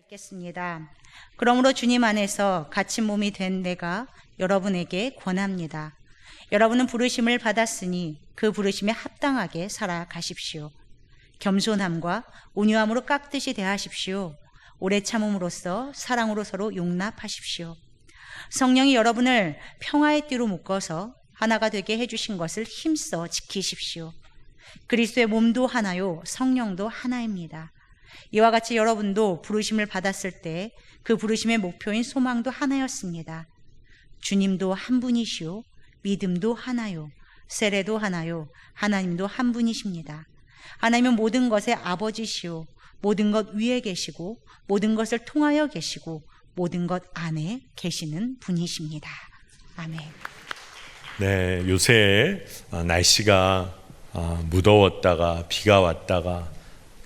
읽겠습니다. 그러므로 주님 안에서 갇힌 몸이 된 내가 여러분에게 권합니다. 여러분은 부르심을 받았으니 그 부르심에 합당하게 살아가십시오. 겸손함과 온유함으로 깍듯이 대하십시오. 오래 참음으로써 사랑으로 서로 용납하십시오. 성령이 여러분을 평화의 띠로 묶어서 하나가 되게 해주신 것을 힘써 지키십시오. 그리스도의 몸도 하나요, 성령도 하나입니다. 이와 같이 여러분도 부르심을 받았을 때 그 부르심의 목표인 소망도 하나였습니다. 주님도 한 분이시오, 믿음도 하나요, 세례도 하나요, 하나님도 한 분이십니다. 하나님은 모든 것의 아버지시오, 모든 것 위에 계시고 모든 것을 통하여 계시고 모든 것 안에 계시는 분이십니다. 아멘. 네, 요새 날씨가 무더웠다가 비가 왔다가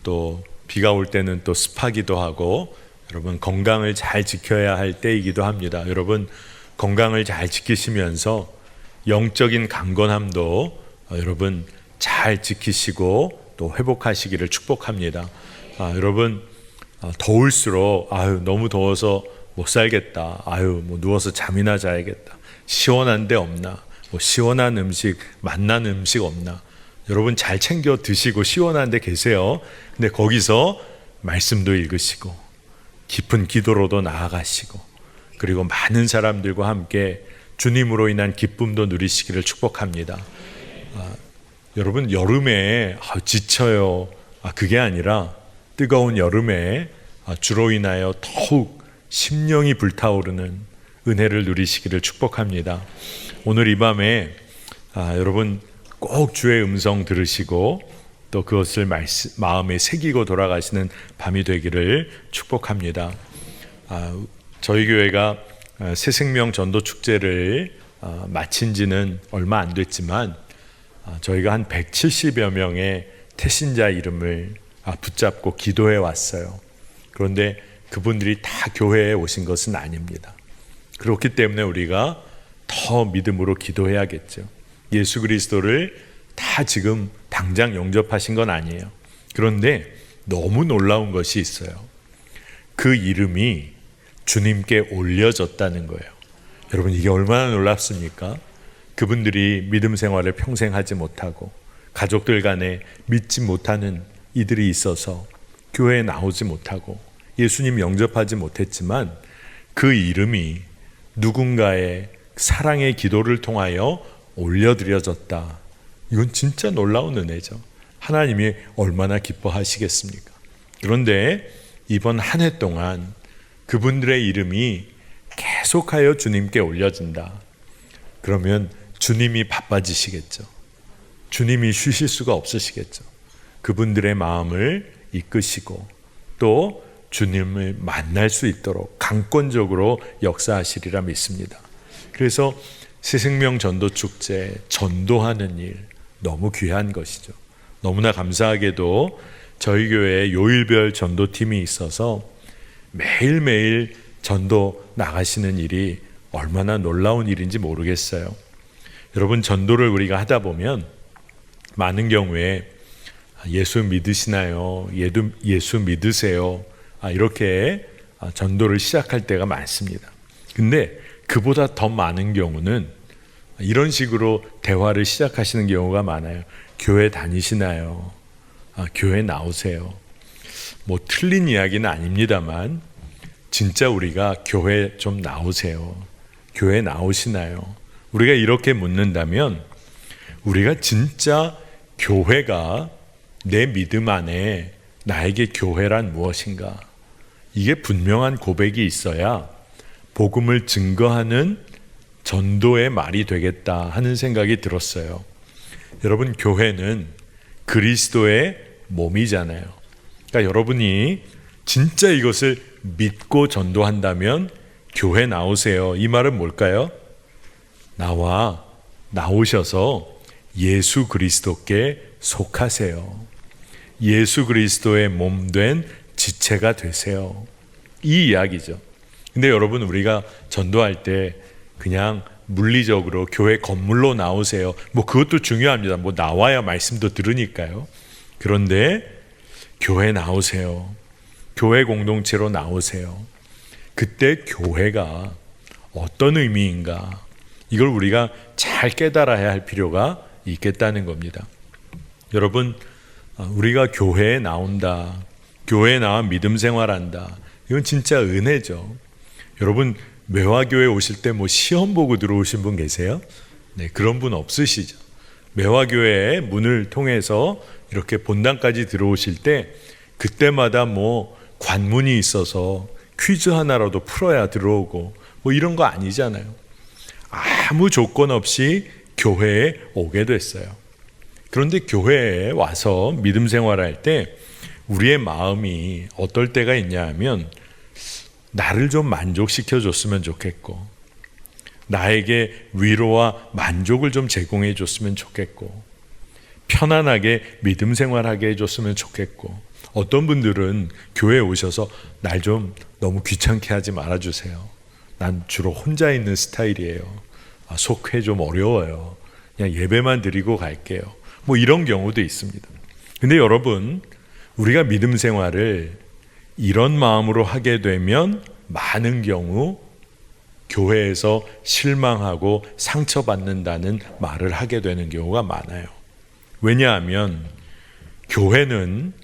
또 비가 올 때는 또 습하기도 하고 여러분 건강을 잘 지켜야 할 때이기도 합니다. 여러분 건강을 잘 지키시면서 영적인 강건함도 여러분 잘 지키시고 또 회복하시기를 축복합니다. 여러분 더울수록 너무 더워서 못 살겠다. 뭐 누워서 잠이나 자야겠다. 시원한 데 없나? 뭐 시원한 음식, 맛난 음식 없나? 여러분 잘 챙겨 드시고 시원한 데 계세요. 근데 거기서 말씀도 읽으시고 깊은 기도로도 나아가시고 그리고 많은 사람들과 함께 주님으로 인한 기쁨도 누리시기를 축복합니다. 여러분 여름에 지쳐요. 그게 아니라 뜨거운 여름에 주로 인하여 더욱 심령이 불타오르는 은혜를 누리시기를 축복합니다. 오늘 이 밤에 여러분 꼭 주의 음성 들으시고 또 그것을 마음에 새기고 돌아가시는 밤이 되기를 축복합니다. 저희 교회가 새생명 전도 축제를 마친 지는 얼마 안 됐지만 저희가 한 170여 명의 태신자 이름을 붙잡고 기도해 왔어요. 그런데 그분들이 다 교회에 오신 것은 아닙니다. 그렇기 때문에 우리가 더 믿음으로 기도해야겠죠. 예수 그리스도를 다 지금 당장 영접하신 건 아니에요. 그런데 너무 놀라운 것이 있어요. 그 이름이 주님께 올려졌다는 거예요. 여러분 이게 얼마나 놀랍습니까? 그분들이 믿음 생활을 평생 하지 못하고 가족들 간에 믿지 못하는 이들이 있어서 교회에 나오지 못하고 예수님 영접하지 못했지만 그 이름이 누군가의 사랑의 기도를 통하여 올려드려졌다. 이건 진짜 놀라운 은혜죠. 하나님이 얼마나 기뻐하시겠습니까? 그런데 이번 한 해 동안 그분들의 이름이 계속하여 주님께 올려진다. 그러면 주님이 바빠지시겠죠. 주님이 쉬실 수가 없으시겠죠. 그분들의 마음을 이끄시고 또 주님을 만날 수 있도록 강권적으로 역사하시리라 믿습니다. 그래서 새생명 전도 축제, 전도하는 일 너무 귀한 것이죠. 너무나 감사하게도 저희 교회에 요일별 전도팀이 있어서 매일매일 전도 나가시는 일이 얼마나 놀라운 일인지 모르겠어요. 여러분 전도를 우리가 하다 보면 많은 경우에 예수 믿으시나요? 예수 믿으세요? 이렇게 전도를 시작할 때가 많습니다. 근데 그보다 더 많은 경우는 이런 식으로 대화를 시작하시는 경우가 많아요. 교회 다니시나요? 교회 나오세요. 뭐 틀린 이야기는 아닙니다만 진짜 우리가 교회 좀 나오세요. 교회 나오시나요? 우리가 이렇게 묻는다면 우리가 진짜 교회가 내 믿음 안에 나에게 교회란 무엇인가? 이게 분명한 고백이 있어야 복음을 증거하는 전도의 말이 되겠다 하는 생각이 들었어요. 여러분 교회는 그리스도의 몸이잖아요. 그러니까 여러분이 진짜 이것을 믿고 전도한다면 교회 나오세요. 이 말은 뭘까요? 나오셔서 예수 그리스도께 속하세요. 예수 그리스도의 몸된 지체가 되세요. 이 이야기죠. 근데 여러분 우리가 전도할 때 그냥 물리적으로 교회 건물로 나오세요. 뭐 그것도 중요합니다. 뭐 나와야 말씀도 들으니까요. 그런데 교회 나오세요. 교회 공동체로 나오세요. 그때 교회가 어떤 의미인가, 이걸 우리가 잘 깨달아야 할 필요가 있겠다는 겁니다. 여러분, 우리가 교회에 나온다, 교회에 나와 믿음 생활한다, 이건 진짜 은혜죠. 여러분, 매화교회 오실 때 시험 보고 들어오신 분 계세요? 네, 그런 분 없으시죠? 매화교회의 문을 통해서 이렇게 본당까지 들어오실 때 그때마다 관문이 있어서 퀴즈 하나라도 풀어야 들어오고 이런 거 아니잖아요. 아무 조건 없이 교회에 오게 됐어요. 그런데 교회에 와서 믿음 생활할 때 우리의 마음이 어떨 때가 있냐 하면, 나를 좀 만족시켜 줬으면 좋겠고, 나에게 위로와 만족을 좀 제공해 줬으면 좋겠고, 편안하게 믿음 생활하게 해줬으면 좋겠고, 어떤 분들은 교회에 오셔서 날 좀 너무 귀찮게 하지 말아주세요. 난 주로 혼자 있는 스타일이에요. 속회 좀 어려워요. 그냥 예배만 드리고 갈게요. 이런 경우도 있습니다. 근데 여러분, 우리가 믿음 생활을 이런 마음으로 하게 되면 많은 경우 교회에서 실망하고 상처받는다는 말을 하게 되는 경우가 많아요. 왜냐하면 교회는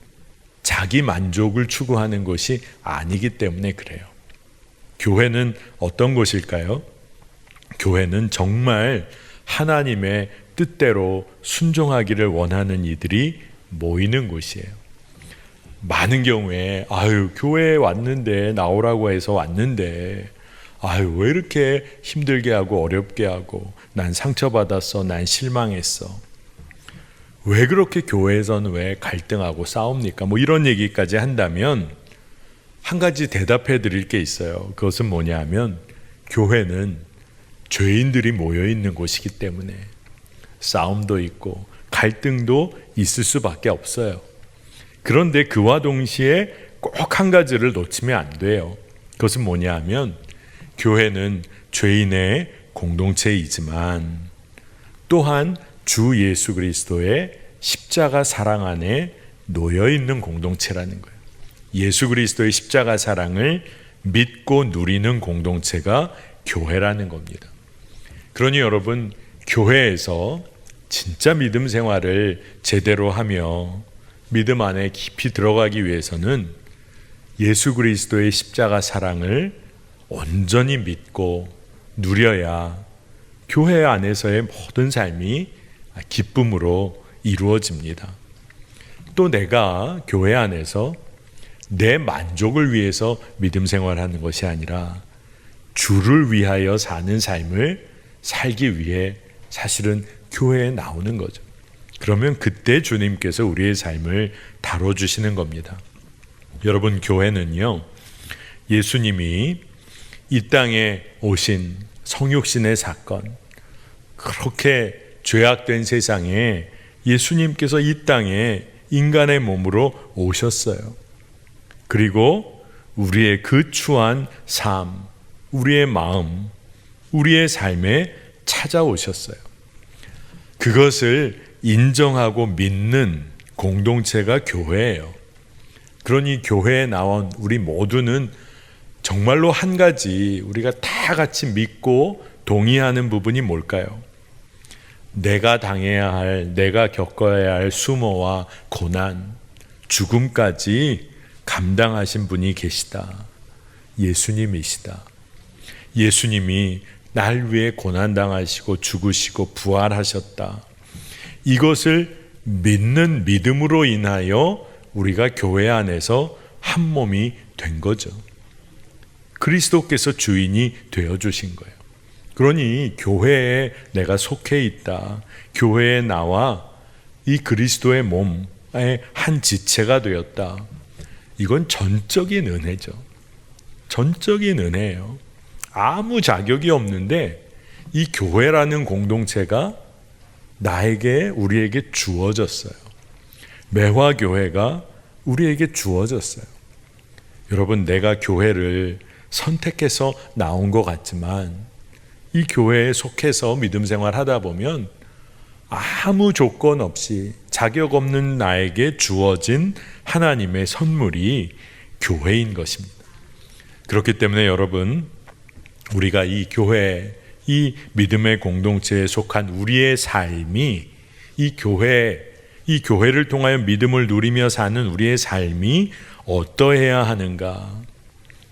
자기 만족을 추구하는 것이 아니기 때문에 그래요. 교회는 어떤 곳일까요? 교회는 정말 하나님의 뜻대로 순종하기를 원하는 이들이 모이는 곳이에요. 많은 경우에 교회에 왔는데, 나오라고 해서 왔는데 왜 이렇게 힘들게 하고 어렵게 하고, 난 상처받았어, 난 실망했어, 왜 그렇게 교회에서는 왜 갈등하고 싸웁니까? 이런 얘기까지 한다면 한 가지 대답해 드릴 게 있어요. 그것은 뭐냐 하면, 교회는 죄인들이 모여 있는 곳이기 때문에 싸움도 있고 갈등도 있을 수밖에 없어요. 그런데 그와 동시에 꼭 한 가지를 놓치면 안 돼요. 그것은 뭐냐 하면, 교회는 죄인의 공동체이지만 또한 주 예수 그리스도의 십자가 사랑 안에 놓여 있는 공동체라는 거예요. 예수 그리스도의 십자가 사랑을 믿고 누리는 공동체가 교회라는 겁니다. 그러니 여러분, 교회에서 진짜 믿음 생활을 제대로 하며 믿음 안에 깊이 들어가기 위해서는 예수 그리스도의 십자가 사랑을 온전히 믿고 누려야 교회 안에서의 모든 삶이 기쁨으로 이루어집니다. 또 내가 교회 안에서 내 만족을 위해서 믿음 생활하는 것이 아니라 주를 위하여 사는 삶을 살기 위해 사실은 교회에 나오는 거죠. 그러면 그때 주님께서 우리의 삶을 다뤄주시는 겁니다. 여러분, 교회는요, 예수님이 이 땅에 오신 성육신의 사건, 그렇게 죄악된 세상에 예수님께서 이 땅에 인간의 몸으로 오셨어요. 그리고 우리의 그 추한 삶, 우리의 마음, 우리의 삶에 찾아오셨어요. 그것을 인정하고 믿는 공동체가 교회예요. 그러니 교회에 나온 우리 모두는 정말로 한 가지 우리가 다 같이 믿고 동의하는 부분이 뭘까요? 내가 당해야 할, 내가 겪어야 할 수모와 고난, 죽음까지 감당하신 분이 계시다. 예수님이시다. 예수님이 날 위해 고난당하시고 죽으시고 부활하셨다. 이것을 믿는 믿음으로 인하여 우리가 교회 안에서 한 몸이 된 거죠. 그리스도께서 주인이 되어주신 거예요. 그러니 교회에 내가 속해 있다. 교회에 나와 이 그리스도의 몸의 한 지체가 되었다. 이건 전적인 은혜죠. 전적인 은혜예요. 아무 자격이 없는데 이 교회라는 공동체가 나에게, 우리에게 주어졌어요. 매화교회가 우리에게 주어졌어요. 여러분, 내가 교회를 선택해서 나온 것 같지만 이 교회에 속해서 믿음 생활 하다 보면 아무 조건 없이 자격 없는 나에게 주어진 하나님의 선물이 교회인 것입니다. 그렇기 때문에 여러분, 우리가 이 교회, 이 믿음의 공동체에 속한 우리의 삶이 이 교회를 통하여 믿음을 누리며 사는 우리의 삶이 어떠해야 하는가,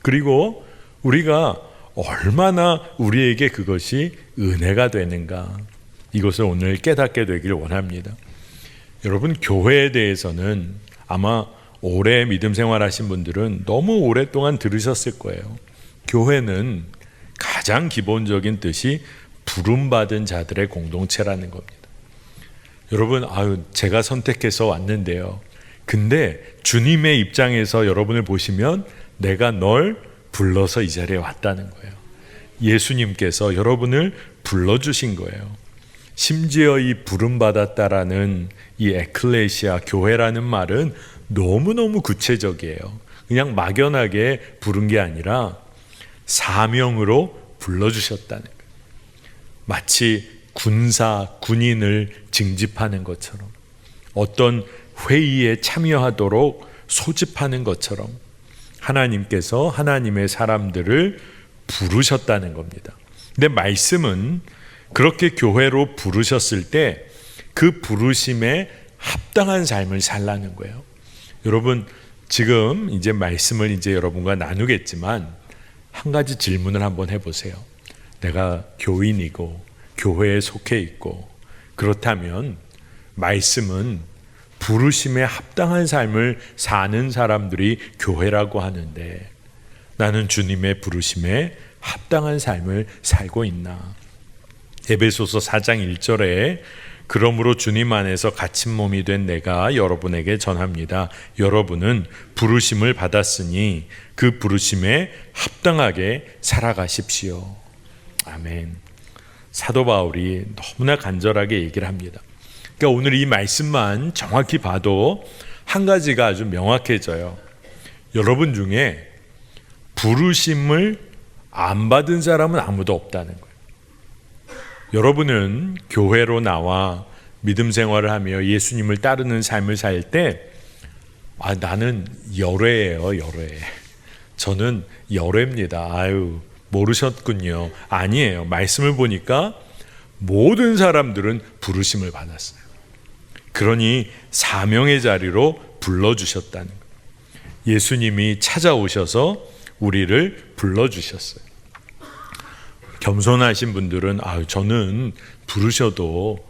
그리고 우리가 얼마나 우리에게 그것이 은혜가 되는가, 이것을 오늘 깨닫게 되길 원합니다. 여러분, 교회에 대해서는 아마 오래 믿음 생활하신 분들은 너무 오랫동안 들으셨을 거예요. 교회는 가장 기본적인 뜻이 부름받은 자들의 공동체라는 겁니다. 여러분, 제가 선택해서 왔는데요. 근데 주님의 입장에서 여러분을 보시면 내가 널 불러서 이 자리에 왔다는 거예요. 예수님께서 여러분을 불러주신 거예요. 심지어 이 부름받았다라는 이 에클레시아, 교회라는 말은 너무너무 구체적이에요. 그냥 막연하게 부른 게 아니라 사명으로 불러주셨다는 거예요. 마치 군인을 징집하는 것처럼, 어떤 회의에 참여하도록 소집하는 것처럼 하나님께서 하나님의 사람들을 부르셨다는 겁니다. 근데 말씀은 그렇게 교회로 부르셨을 때 그 부르심에 합당한 삶을 살라는 거예요. 여러분, 지금 이제 말씀을 이제 여러분과 나누겠지만 한 가지 질문을 한번 해보세요. 내가 교인이고 교회에 속해 있고 그렇다면 말씀은 부르심에 합당한 삶을 사는 사람들이 교회라고 하는데 나는 주님의 부르심에 합당한 삶을 살고 있나? 에베소서 4장 1절에 그러므로 주님 안에서 갇힌 몸이 된 내가 여러분에게 전합니다. 여러분은 부르심을 받았으니 그 부르심에 합당하게 살아가십시오. 아멘. 사도 바울이 너무나 간절하게 얘기를 합니다. 그러니까 오늘 이 말씀만 정확히 봐도 한 가지가 아주 명확해져요. 여러분 중에 부르심을 안 받은 사람은 아무도 없다는 거예요. 여러분은 교회로 나와 믿음 생활을 하며 예수님을 따르는 삶을 살 때 나는 열애예요, 열애. 저는 열애입니다. 모르셨군요. 아니에요. 말씀을 보니까 모든 사람들은 부르심을 받았어요. 그러니 사명의 자리로 불러주셨다는 거예요. 예수님이 찾아오셔서 우리를 불러주셨어요. 겸손하신 분들은 저는 부르셔도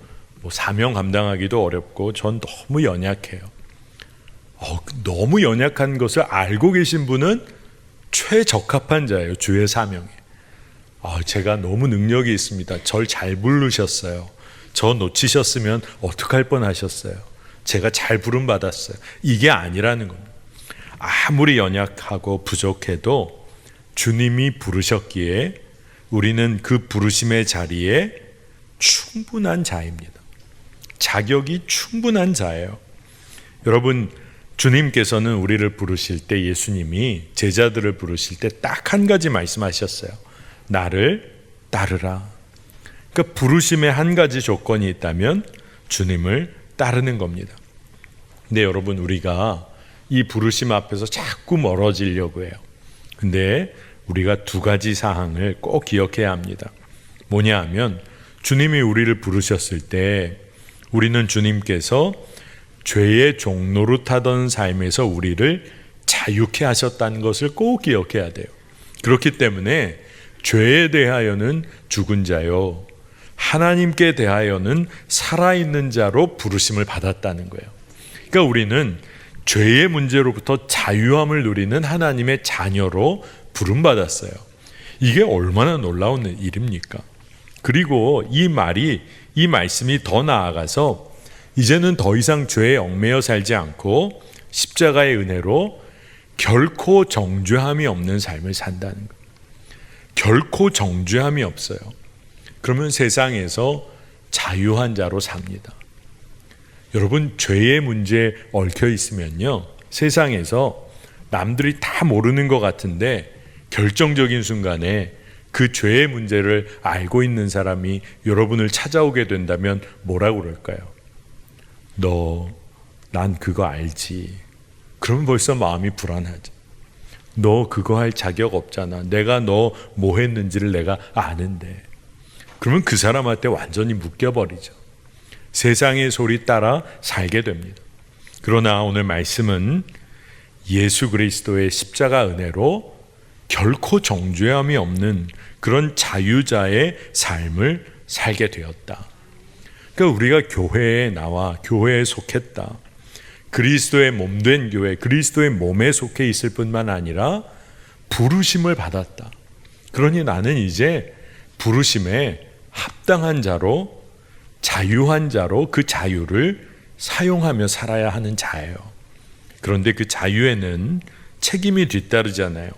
사명 감당하기도 어렵고 전 너무 연약해요. 너무 연약한 것을 알고 계신 분은 최적합한 자예요. 주의 사명에. 제가 너무 능력이 있습니다. 절 잘 부르셨어요. 저 놓치셨으면 어떡할 뻔하셨어요. 제가 잘 부름 받았어요. 이게 아니라는 겁니다. 아무리 연약하고 부족해도 주님이 부르셨기에 우리는 그 부르심의 자리에 충분한 자입니다. 자격이 충분한 자예요. 여러분, 주님께서는 우리를 부르실 때, 예수님이 제자들을 부르실 때 딱 한 가지 말씀하셨어요. 나를 따르라. 그러니까 부르심에 한 가지 조건이 있다면 주님을 따르는 겁니다. 근데 여러분, 우리가 이 부르심 앞에서 자꾸 멀어지려고 해요. 근데 우리가 두 가지 사항을 꼭 기억해야 합니다. 뭐냐 하면 주님이 우리를 부르셨을 때 우리는 주님께서 죄의 종노릇하던 삶에서 우리를 자유케 하셨다는 것을 꼭 기억해야 돼요. 그렇기 때문에 죄에 대하여는 죽은 자요, 하나님께 대하여는 살아있는 자로 부르심을 받았다는 거예요. 그러니까 우리는 죄의 문제로부터 자유함을 누리는 하나님의 자녀로 부름받았어요. 이게 얼마나 놀라운 일입니까? 그리고 이 말씀이 더 나아가서 이제는 더 이상 죄에 얽매여 살지 않고 십자가의 은혜로 결코 정죄함이 없는 삶을 산다는 거예요. 결코 정죄함이 없어요. 그러면 세상에서 자유한 자로 삽니다. 여러분, 죄의 문제에 얽혀 있으면요, 세상에서 남들이 다 모르는 것 같은데 결정적인 순간에 그 죄의 문제를 알고 있는 사람이 여러분을 찾아오게 된다면 뭐라고 그럴까요? 난 그거 알지. 그러면 벌써 마음이 불안하죠. 너 그거 할 자격 없잖아. 내가 너 뭐 했는지를 내가 아는데. 그러면 그 사람한테 완전히 묶여버리죠. 세상의 소리 따라 살게 됩니다. 그러나 오늘 말씀은 예수 그리스도의 십자가 은혜로 결코 정죄함이 없는 그런 자유자의 삶을 살게 되었다. 그러니까 우리가 교회에 나와 교회에 속했다. 그리스도의 몸된 교회, 그리스도의 몸에 속해 있을 뿐만 아니라 부르심을 받았다. 그러니 나는 이제 부르심에 합당한 자로, 자유한 자로 그 자유를 사용하며 살아야 하는 자예요. 그런데 그 자유에는 책임이 뒤따르잖아요.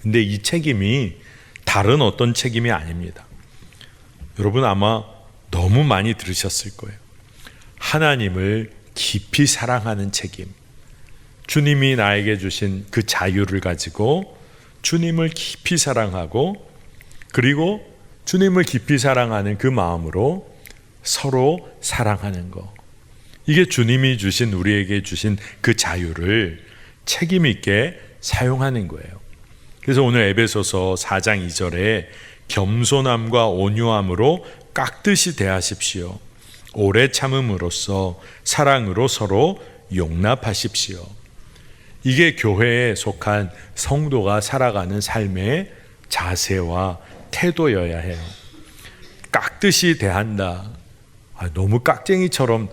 근데 이 책임이 다른 어떤 책임이 아닙니다. 여러분 아마 너무 많이 들으셨을 거예요. 하나님을 깊이 사랑하는 책임. 주님이 나에게 주신 그 자유를 가지고 주님을 깊이 사랑하고, 그리고 주님을 깊이 사랑하는 그 마음으로 서로 사랑하는 것. 이게 주님이 주신, 우리에게 주신 그 자유를 책임 있게 사용하는 거예요. 그래서 오늘 에베소서 4장 2절에 겸손함과 온유함으로 깍듯이 대하십시오. 오래 참음으로써 사랑으로 서로 용납하십시오. 이게 교회에 속한 성도가 살아가는 삶의 자세와 태도여야 해요. 깍듯이 대한다. 너무 깍쟁이처럼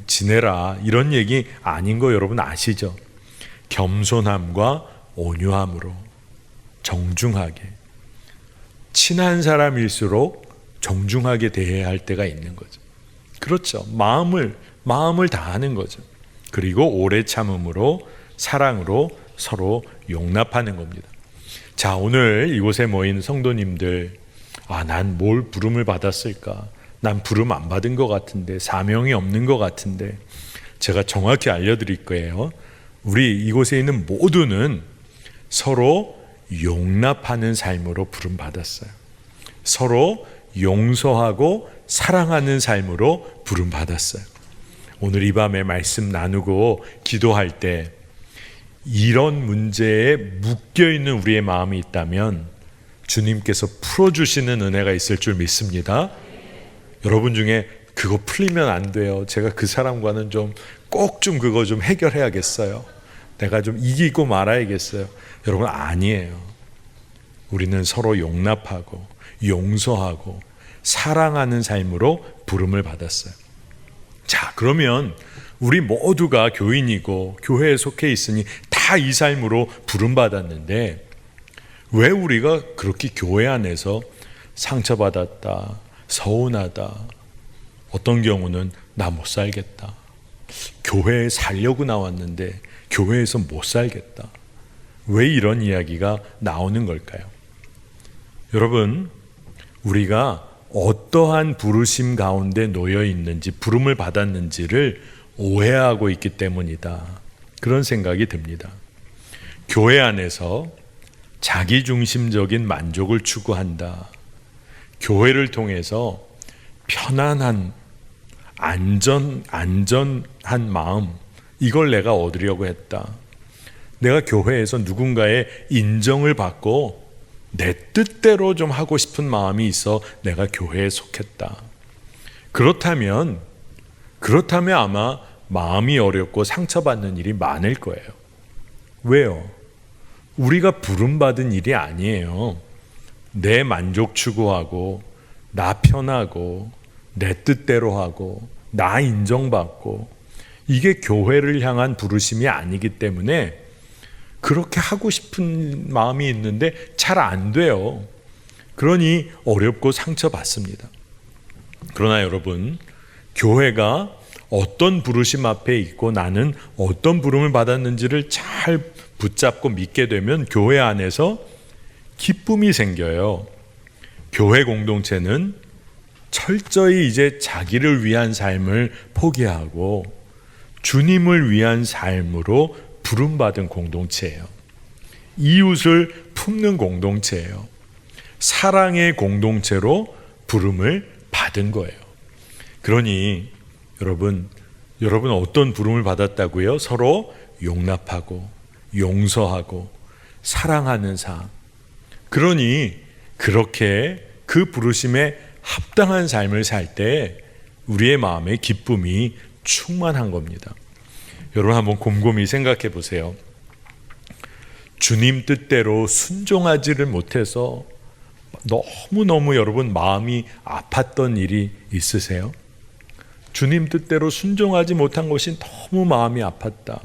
지내라. 이런 얘기 아닌 거 여러분 아시죠? 겸손함과 온유함으로 정중하게. 친한 사람일수록 정중하게 대해야 할 때가 있는 거죠. 그렇죠. 마음을 다하는 거죠. 그리고 오래 참음으로 사랑으로 서로 용납하는 겁니다. 자, 오늘 이곳에 모인 성도님들, 난 뭘 부름을 받았을까? 난 부름 안 받은 것 같은데, 사명이 없는 것 같은데, 제가 정확히 알려드릴 거예요. 우리 이곳에 있는 모두는 서로 용납하는 삶으로 부름 받았어요. 서로 용서하고 사랑하는 삶으로 부름 받았어요. 오늘 이 밤에 말씀 나누고 기도할 때 이런 문제에 묶여있는 우리의 마음이 있다면 주님께서 풀어주시는 은혜가 있을 줄 믿습니다. 여러분 중에 그거 풀리면 안 돼요. 제가 그 사람과는 꼭 그거 좀 해결해야겠어요. 내가 좀 이기고 말아야겠어요. 여러분 아니에요. 우리는 서로 용납하고 용서하고 사랑하는 삶으로 부름을 받았어요. 자, 그러면 우리 모두가 교인이고 교회에 속해 있으니 다 이 삶으로 부름 받았는데 왜 우리가 그렇게 교회 안에서 상처받았다, 서운하다, 어떤 경우는 나 못 살겠다, 교회에 살려고 나왔는데 교회에서 못 살겠다, 왜 이런 이야기가 나오는 걸까요? 여러분, 우리가 어떠한 부르심 가운데 놓여 있는지, 부름을 받았는지를 오해하고 있기 때문이다. 그런 생각이 듭니다. 교회 안에서 자기중심적인 만족을 추구한다. 교회를 통해서 편안한, 안전한 마음, 이걸 내가 얻으려고 했다. 내가 교회에서 누군가의 인정을 받고 내 뜻대로 좀 하고 싶은 마음이 있어 내가 교회에 속했다. 그렇다면 아마 마음이 어렵고 상처받는 일이 많을 거예요. 왜요? 우리가 부름받은 일이 아니에요. 내 만족 추구하고 나 편하고 내 뜻대로 하고 나 인정받고, 이게 교회를 향한 부르심이 아니기 때문에 그렇게 하고 싶은 마음이 있는데 잘 안 돼요. 그러니 어렵고 상처받습니다. 그러나 여러분, 교회가 어떤 부르심 앞에 있고 나는 어떤 부름을 받았는지를 잘 붙잡고 믿게 되면 교회 안에서 기쁨이 생겨요. 교회 공동체는 철저히 이제 자기를 위한 삶을 포기하고 주님을 위한 삶으로 부름받은 공동체예요. 이웃을 품는 공동체예요. 사랑의 공동체로 부름을 받은 거예요. 그러니 여러분 어떤 부름을 받았다고요? 서로 용납하고 용서하고 사랑하는 삶. 그러니 그렇게 그 부르심에 합당한 삶을 살 때 우리의 마음에 기쁨이 충만한 겁니다. 여러분 한번 곰곰이 생각해 보세요. 주님 뜻대로 순종하지를 못해서 너무너무 여러분 마음이 아팠던 일이 있으세요? 주님 뜻대로 순종하지 못한 것이 너무 마음이 아팠다.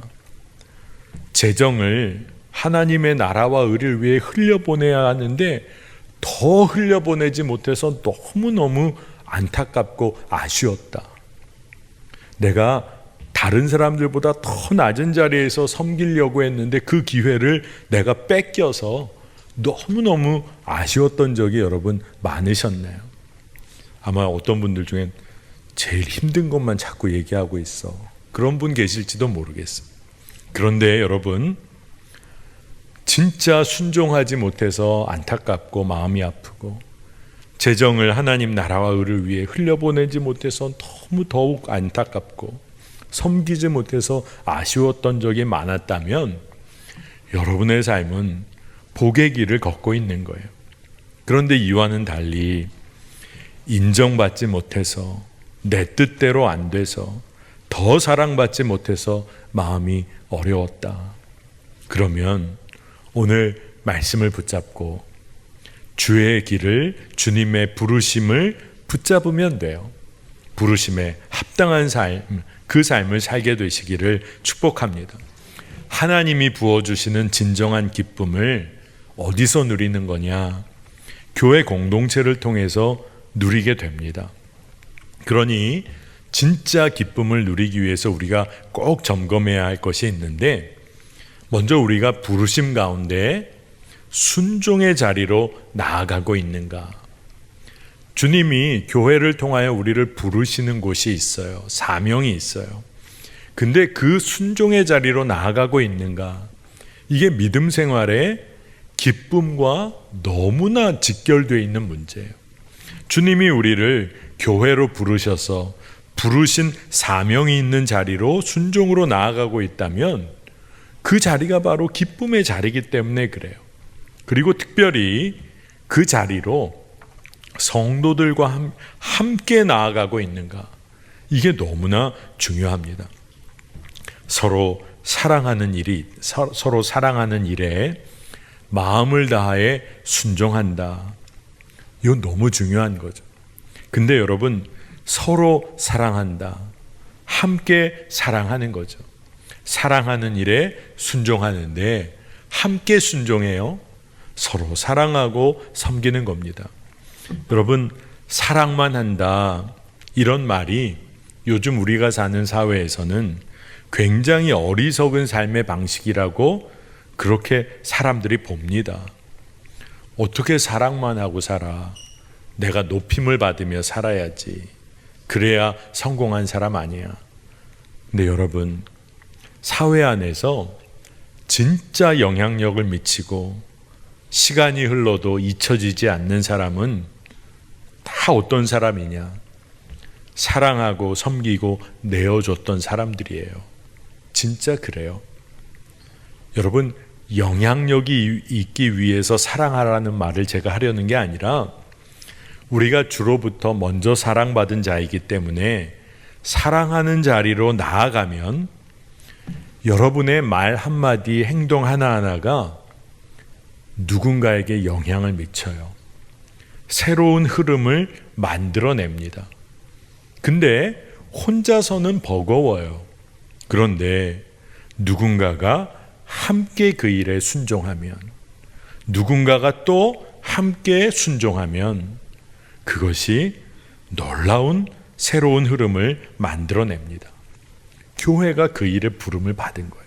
재정을 하나님의 나라와 의를 위해 흘려보내야 하는데 더 흘려보내지 못해서 너무너무 안타깝고 아쉬웠다. 내가 다른 사람들보다 더 낮은 자리에서 섬기려고 했는데 그 기회를 내가 뺏겨서 너무너무 아쉬웠던 적이 여러분 많으셨나요? 아마 어떤 분들 중엔 제일 힘든 것만 자꾸 얘기하고 있어. 그런 분 계실지도 모르겠어요. 그런데 여러분, 진짜 순종하지 못해서 안타깝고 마음이 아프고 재정을 하나님 나라와 의를 위해 흘려보내지 못해서 너무 더욱 안타깝고 섬기지 못해서 아쉬웠던 적이 많았다면 여러분의 삶은 복의 길을 걷고 있는 거예요. 그런데 이와는 달리 인정받지 못해서 내 뜻대로 안 돼서 더 사랑받지 못해서 마음이 어려웠다. 그러면 오늘 말씀을 붙잡고 주의 길을, 주님의 부르심을 붙잡으면 돼요. 부르심에 합당한 삶, 그 삶을 살게 되시기를 축복합니다. 하나님이 부어주시는 진정한 기쁨을 어디서 누리는 거냐? 교회 공동체를 통해서 누리게 됩니다. 그러니 진짜 기쁨을 누리기 위해서 우리가 꼭 점검해야 할 것이 있는데, 먼저 우리가 부르심 가운데 순종의 자리로 나아가고 있는가? 주님이 교회를 통하여 우리를 부르시는 곳이 있어요. 사명이 있어요. 근데 그 순종의 자리로 나아가고 있는가? 이게 믿음 생활의 기쁨과 너무나 직결되어 있는 문제예요. 주님이 우리를 교회로 부르셔서 부르신 사명이 있는 자리로 순종으로 나아가고 있다면 그 자리가 바로 기쁨의 자리이기 때문에 그래요. 그리고 특별히 그 자리로 성도들과 함께 나아가고 있는가? 이게 너무나 중요합니다. 서로 사랑하는 일에 마음을 다해 순종한다. 이건 너무 중요한 거죠. 근데 여러분, 서로 사랑한다. 함께 사랑하는 거죠. 사랑하는 일에 순종하는데 함께 순종해요. 서로 사랑하고 섬기는 겁니다. 여러분, 사랑만 한다, 이런 말이 요즘 우리가 사는 사회에서는 굉장히 어리석은 삶의 방식이라고 그렇게 사람들이 봅니다. 어떻게 사랑만 하고 살아? 내가 높임을 받으며 살아야지. 그래야 성공한 사람 아니야. 근데 여러분, 사회 안에서 진짜 영향력을 미치고 시간이 흘러도 잊혀지지 않는 사람은 다 어떤 사람이냐? 사랑하고 섬기고 내어줬던 사람들이에요. 진짜 그래요. 여러분, 영향력이 있기 위해서 사랑하라는 말을 제가 하려는 게 아니라 우리가 주로부터 먼저 사랑받은 자이기 때문에 사랑하는 자리로 나아가면 여러분의 말 한마디, 행동 하나하나가 누군가에게 영향을 미쳐요. 새로운 흐름을 만들어냅니다. 근데 혼자서는 버거워요. 그런데 누군가가 함께 그 일에 순종하면, 누군가가 또 함께 순종하면 그것이 놀라운 새로운 흐름을 만들어냅니다. 교회가 그 일에 부름을 받은 거예요.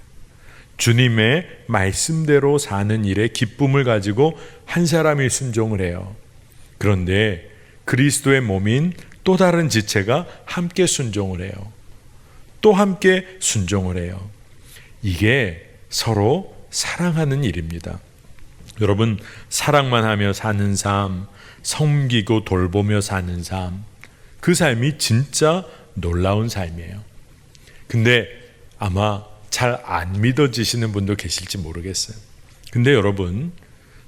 주님의 말씀대로 사는 일에 기쁨을 가지고 한 사람이 순종을 해요. 그런데 그리스도의 몸인 또 다른 지체가 함께 순종을 해요. 또 함께 순종을 해요. 이게 서로 사랑하는 일입니다. 여러분, 사랑만 하며 사는 삶, 섬기고 돌보며 사는 삶, 그 삶이 진짜 놀라운 삶이에요. 근데 아마 잘 안 믿어지시는 분도 계실지 모르겠어요. 근데 여러분,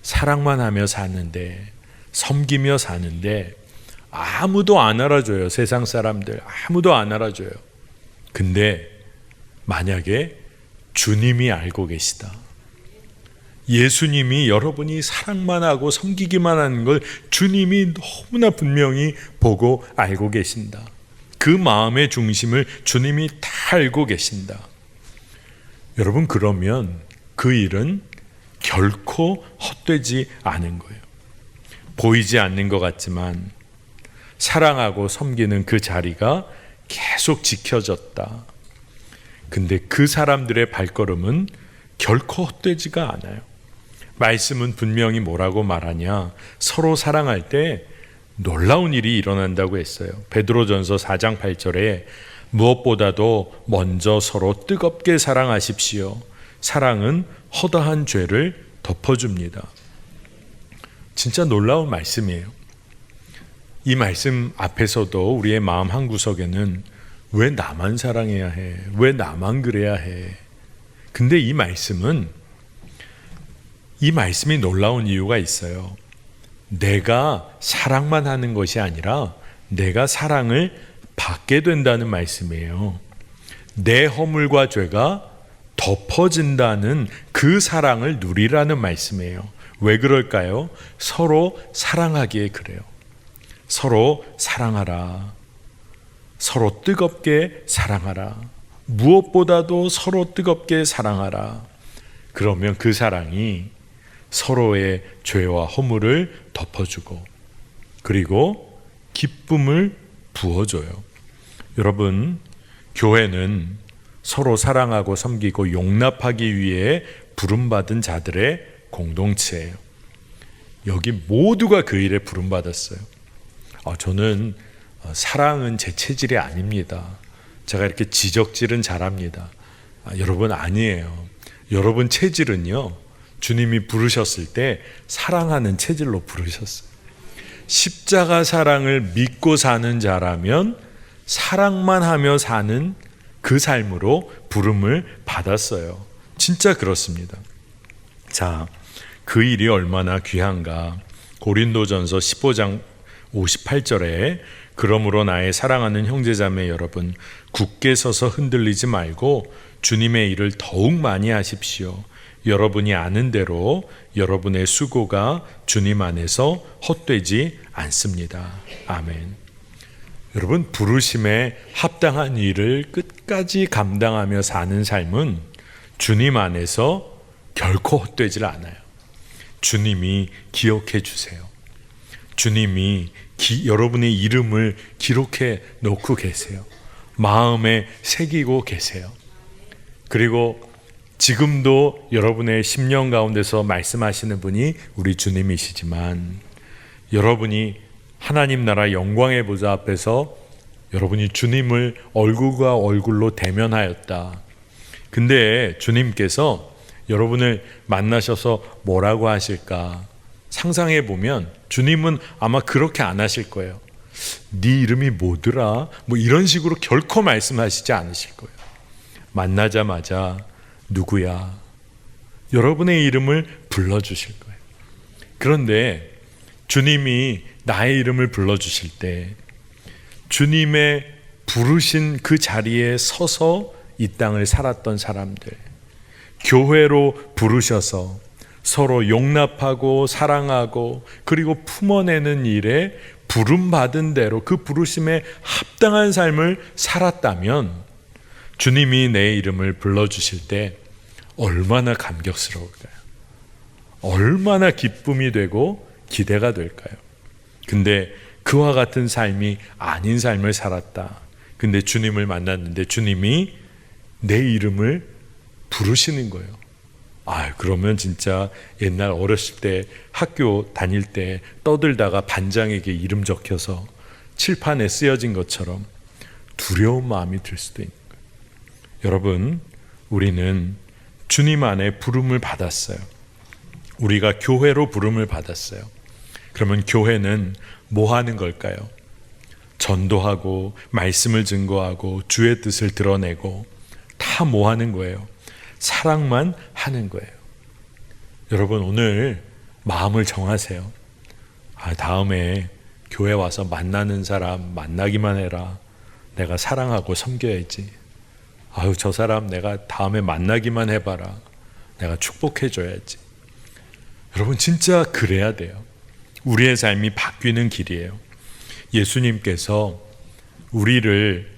사랑만 하며 사는데, 섬기며 사는데 아무도 안 알아줘요. 세상 사람들 아무도 안 알아줘요. 근데 만약에 주님이 알고 계시다, 예수님이 여러분이 사랑만 하고 섬기기만 하는 걸 주님이 너무나 분명히 보고 알고 계신다. 그 마음의 중심을 주님이 다 알고 계신다. 여러분, 그러면 그 일은 결코 헛되지 않은 거예요. 보이지 않는 것 같지만 사랑하고 섬기는 그 자리가 계속 지켜졌다. 근데 그 사람들의 발걸음은 결코 헛되지가 않아요. 말씀은 분명히 뭐라고 말하냐, 서로 사랑할 때 놀라운 일이 일어난다고 했어요. 베드로전서 4장 8절에 무엇보다도 먼저 서로 뜨겁게 사랑하십시오. 사랑은 허다한 죄를 덮어줍니다. 진짜 놀라운 말씀이에요. 이 말씀 앞에서도 우리의 마음 한구석에는 왜 나만 사랑해야 해? 왜 나만 그래야 해? 근데 이 말씀이 놀라운 이유가 있어요. 내가 사랑만 하는 것이 아니라 내가 사랑을 받게 된다는 말씀이에요. 내 허물과 죄가 덮어진다는 그 사랑을 누리라는 말씀이에요. 왜 그럴까요? 서로 사랑하기에 그래요. 서로 사랑하라. 서로 뜨겁게 사랑하라. 무엇보다도 서로 뜨겁게 사랑하라. 그러면 그 사랑이 서로의 죄와 허물을 덮어주고 그리고 기쁨을 부어줘요. 여러분, 교회는 서로 사랑하고 섬기고 용납하기 위해 부름받은 자들의 공동체예요. 여기 모두가 그 일에 부름받았어요. 저는 사랑은 제 체질이 아닙니다. 제가 이렇게 지적질은 잘합니다. 여러분, 아니에요. 여러분 체질은요, 주님이 부르셨을 때 사랑하는 체질로 부르셨어요. 십자가 사랑을 믿고 사는 자라면 사랑만 하며 사는 그 삶으로 부름을 받았어요. 진짜 그렇습니다. 자, 그 일이 얼마나 귀한가. 고린도전서 15장 58절에 그러므로 나의 사랑하는 형제자매 여러분, 굳게 서서 흔들리지 말고 주님의 일을 더욱 많이 하십시오. 여러분이 아는 대로 여러분의 수고가 주님 안에서 헛되지 않습니다. 아멘. 여러분, 부르심에 합당한 일을 끝까지 감당하며 사는 삶은 주님 안에서 결코 헛되질 않아요. 주님이 기억해 주세요. 주님이 여러분의 이름을 기록해 놓고 계세요. 마음에 새기고 계세요. 그리고 지금도 여러분의 심령 가운데서 말씀하시는 분이 우리 주님이시지만, 여러분이 하나님 나라 영광의 보좌 앞에서 여러분이 주님을 얼굴과 얼굴로 대면하였다. 근데 주님께서 여러분을 만나셔서 뭐라고 하실까? 상상해 보면 주님은 아마 그렇게 안 하실 거예요. 네 이름이 뭐더라? 뭐 이런 식으로 결코 말씀하시지 않으실 거예요. 만나자마자 누구야? 여러분의 이름을 불러주실 거예요. 그런데 주님이 나의 이름을 불러주실 때 주님의 부르신 그 자리에 서서 이 땅을 살았던 사람들, 교회로 부르셔서 서로 용납하고 사랑하고 그리고 품어내는 일에 부름받은 대로 그 부르심에 합당한 삶을 살았다면 주님이 내 이름을 불러주실 때 얼마나 감격스러울까요? 얼마나 기쁨이 되고 기대가 될까요? 근데 그와 같은 삶이 아닌 삶을 살았다. 근데 주님을 만났는데 주님이 내 이름을 부르시는 거예요. 그러면 진짜 옛날 어렸을 때 학교 다닐 때 떠들다가 반장에게 이름 적혀서 칠판에 쓰여진 것처럼 두려운 마음이 들 수도 있는 거예요. 여러분, 우리는 주님 안에 부름을 받았어요. 우리가 교회로 부름을 받았어요. 그러면 교회는 뭐 하는 걸까요? 전도하고 말씀을 증거하고 주의 뜻을 드러내고 다 뭐 하는 거예요? 사랑만 하는 거예요. 여러분 오늘 마음을 정하세요. 다음에 교회 와서 만나는 사람 만나기만 해라. 내가 사랑하고 섬겨야지. 저 사람 내가 다음에 만나기만 해봐라. 내가 축복해줘야지. 여러분 진짜 그래야 돼요. 우리의 삶이 바뀌는 길이에요. 예수님께서 우리를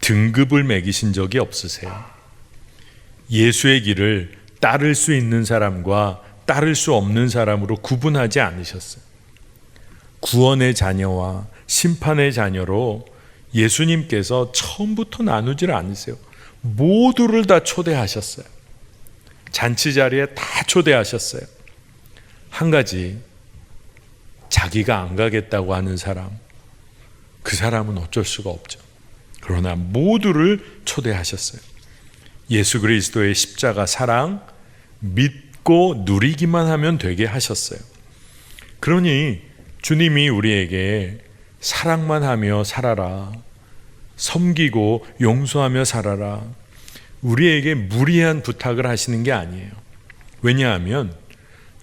등급을 매기신 적이 없으세요. 예수의 길을 따를 수 있는 사람과 따를 수 없는 사람으로 구분하지 않으셨어요. 구원의 자녀와 심판의 자녀로 예수님께서 처음부터 나누질 않으세요. 모두를 다 초대하셨어요. 잔치 자리에 다 초대하셨어요. 한 가지, 자기가 안 가겠다고 하는 사람, 그 사람은 어쩔 수가 없죠. 그러나 모두를 초대하셨어요. 예수 그리스도의 십자가 사랑 믿고 누리기만 하면 되게 하셨어요. 그러니 주님이 우리에게 사랑만 하며 살아라, 섬기고 용서하며 살아라, 우리에게 무리한 부탁을 하시는 게 아니에요. 왜냐하면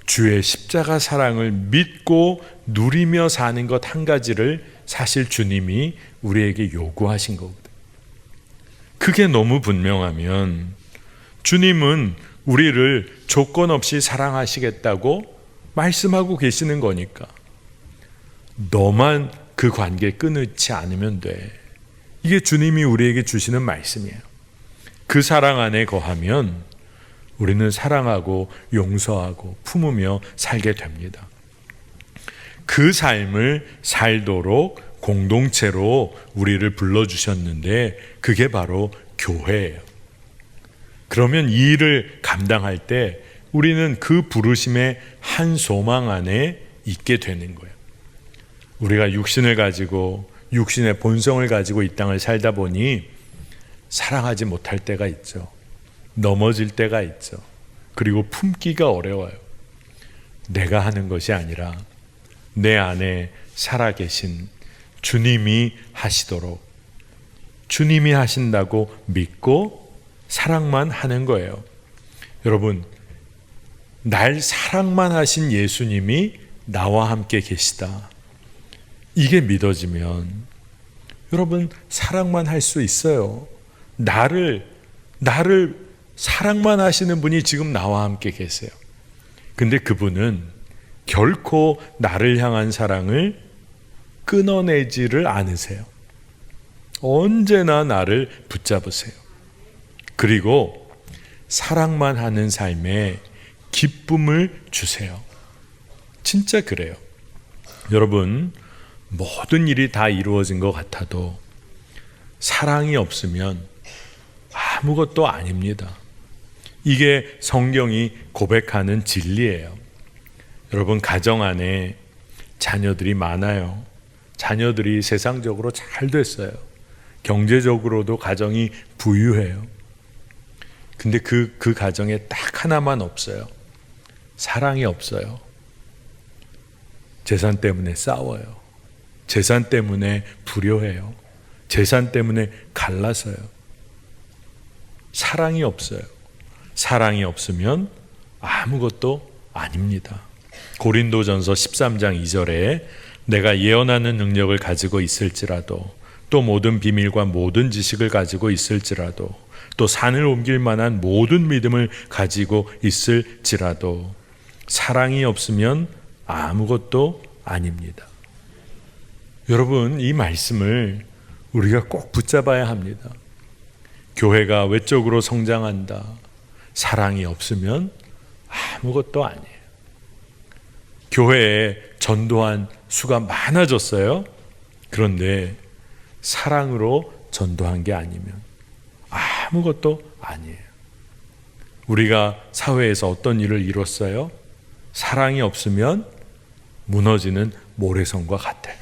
주의 십자가 사랑을 믿고 누리며 사는 것 한 가지를 사실 주님이 우리에게 요구하신 거거든요. 그게 너무 분명하면 주님은 우리를 조건 없이 사랑하시겠다고 말씀하고 계시는 거니까 너만 그 관계 끊지 않으면 돼. 이게 주님이 우리에게 주시는 말씀이에요. 그 사랑 안에 거하면 우리는 사랑하고 용서하고 품으며 살게 됩니다. 그 삶을 살도록 공동체로 우리를 불러주셨는데 그게 바로 교회예요. 그러면 이 일을 감당할 때 우리는 그 부르심의 한 소망 안에 있게 되는 거예요. 우리가 육신을 가지고 육신의 본성을 가지고 이 땅을 살다 보니 사랑하지 못할 때가 있죠. 넘어질 때가 있죠. 그리고 품기가 어려워요. 내가 하는 것이 아니라 내 안에 살아계신 주님이 하시도록, 주님이 하신다고 믿고 사랑만 하는 거예요. 여러분, 날 사랑만 하신 예수님이 나와 함께 계시다. 이게 믿어지면 여러분 사랑만 할 수 있어요. 나를 사랑만 하시는 분이 지금 나와 함께 계세요. 근데 그분은 결코 나를 향한 사랑을 끊어내지를 않으세요. 언제나 나를 붙잡으세요. 그리고 사랑만 하는 삶에 기쁨을 주세요. 진짜 그래요. 여러분, 모든 일이 다 이루어진 것 같아도 사랑이 없으면 아무것도 아닙니다. 이게 성경이 고백하는 진리예요. 여러분, 가정 안에 자녀들이 많아요. 자녀들이 세상적으로 잘 됐어요. 경제적으로도 가정이 부유해요. 근데 그 가정에 딱 하나만 없어요. 사랑이 없어요. 재산 때문에 싸워요. 재산 때문에 불효해요. 재산 때문에 갈라서요. 사랑이 없어요. 사랑이 없으면 아무것도 아닙니다. 고린도전서 13장 2절에 내가 예언하는 능력을 가지고 있을지라도 또 모든 비밀과 모든 지식을 가지고 있을지라도 또 산을 옮길 만한 모든 믿음을 가지고 있을지라도 사랑이 없으면 아무것도 아닙니다. 여러분, 이 말씀을 우리가 꼭 붙잡아야 합니다. 교회가 외적으로 성장한다. 사랑이 없으면 아무것도 아니에요. 교회에 전도한 수가 많아졌어요. 그런데 사랑으로 전도한 게 아니면 아무것도 아니에요. 우리가 사회에서 어떤 일을 이뤘어요? 사랑이 없으면 무너지는 모래성과 같아요.